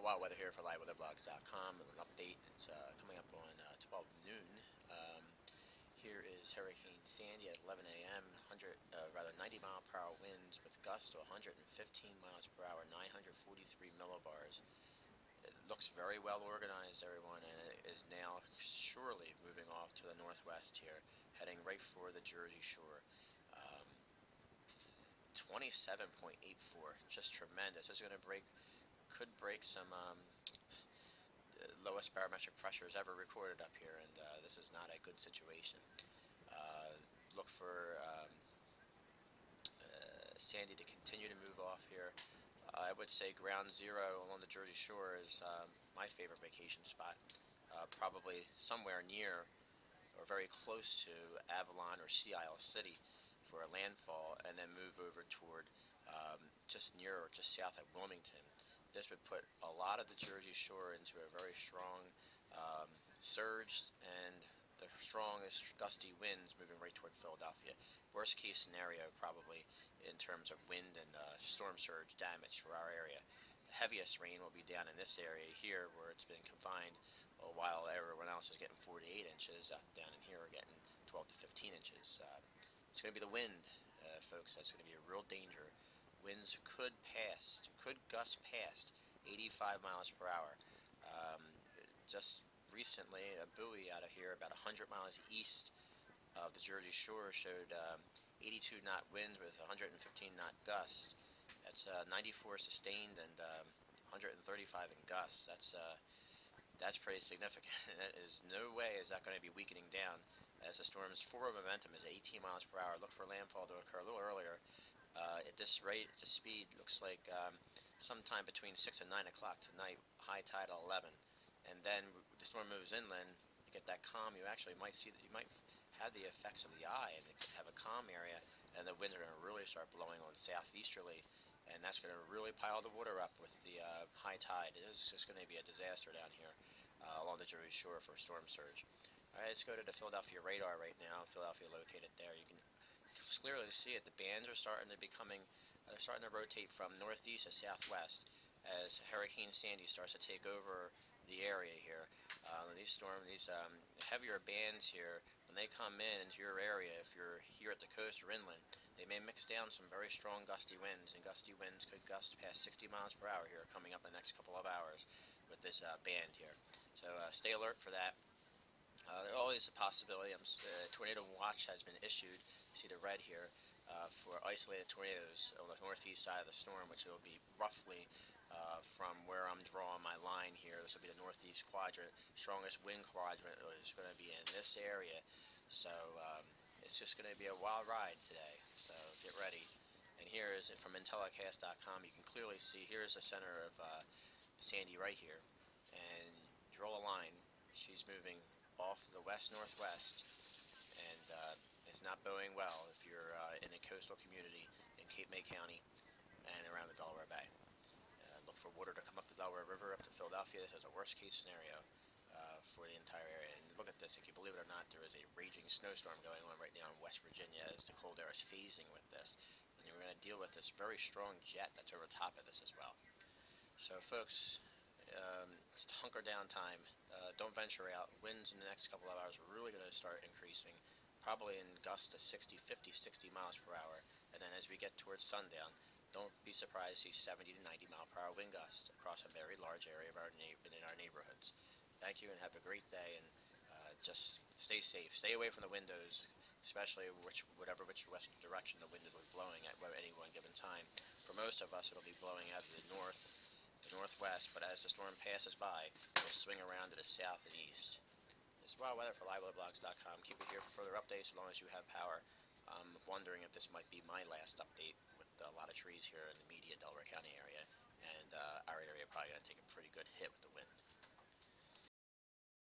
Wild Weather here for LiveWeatherBlogs.com with an update. It's coming up on 12 noon. Here is Hurricane Sandy at 11 a.m. 90 mile per hour winds with gusts to 115 miles per hour, 943 millibars. It looks very well organized, everyone, and it is now surely moving off to the northwest here, heading right for the Jersey Shore. 27.84, just tremendous. It's going to could break some lowest barometric pressures ever recorded up here, and this is not a good situation. Look for Sandy to continue to move off here. I would say ground zero along the Jersey Shore is my favorite vacation spot, probably somewhere near or very close to Avalon or Sea Isle City for a landfall, and then move over toward just near or just south of Wilmington. This would put a lot of the Jersey Shore into a very strong surge, and the strongest gusty winds moving right toward Philadelphia. Worst case scenario probably in terms of wind and storm surge damage for our area. The heaviest rain will be down in this area here where it's been confined, while everyone else is getting 4 to 8 inches. Down in here we're getting 12 to 15 inches. It's going to be the wind, folks, that's going to be a real danger. Winds could gust past 85 miles per hour. Just recently, a buoy out of here about 100 miles east of the Jersey Shore showed 82 knot winds with 115 knot gusts. That's 94 sustained and 135 in gusts. That's pretty significant. That is no way is that going to be weakening down, as the storm's forward momentum is 18 miles per hour. Look for landfall to occur a little earlier. At this rate, at this speed, looks like sometime between 6 and 9 o'clock tonight, high tide at 11. And then the storm moves inland, you get that calm. You actually might see that you might have the effects of the eye, and it could have a calm area, and the winds are going to really start blowing on southeasterly, and that's going to really pile the water up with the high tide. It is just going to be a disaster down here along the Jersey Shore for a storm surge. All right, let's go to the Philadelphia radar right now. Philadelphia located there. You can clearly see it. The bands are starting to rotate from northeast to southwest as Hurricane Sandy starts to take over the area here. These heavier bands here, when they come into your area, if you're here at the coast or inland, they may mix down some very strong gusty winds, and gusty winds could gust past 60 miles per hour here coming up in the next couple of hours with this band here. So stay alert for that. There's always a possibility. Tornado watch has been issued. You see the red here for isolated tornadoes on the northeast side of the storm, which will be roughly from where I'm drawing my line here. This will be the northeast quadrant. Strongest wind quadrant is going to be in this area. So it's just going to be a wild ride today. So get ready. And here is it from Intellicast.com. You can clearly see here's the center of Sandy right here. And draw a line. She's moving off the west-northwest, and it's not bowing well if you're in a coastal community in Cape May County and around the Delaware Bay. Look for water to come up the Delaware River up to Philadelphia. This is a worst-case scenario for the entire area. And look at this. If you believe it or not, there is a raging snowstorm going on right now in West Virginia as the cold air is phasing with this. And you're going to deal with this very strong jet that's over top of this as well. So, folks, it's hunker down time. Don't venture out. Winds in the next couple of hours are really going to start increasing, probably in gusts to 60, 50, 60 miles per hour. And then as we get towards sundown, don't be surprised to see 70 to 90 mile per hour wind gusts across a very large area of in our neighborhoods. Thank you and have a great day, and just stay safe. Stay away from the windows, especially which direction the wind is blowing at any one given time. For most of us, it'll be blowing out of the northwest, but as the storm passes by, it'll swing around to the south and east. This is Wild Weather for LiveWeatherBlogs.com. Keep it here for further updates as long as you have power. I'm wondering if this might be my last update with a lot of trees here in the immediate Delaware County area, and our area probably going to take a pretty good hit with the wind.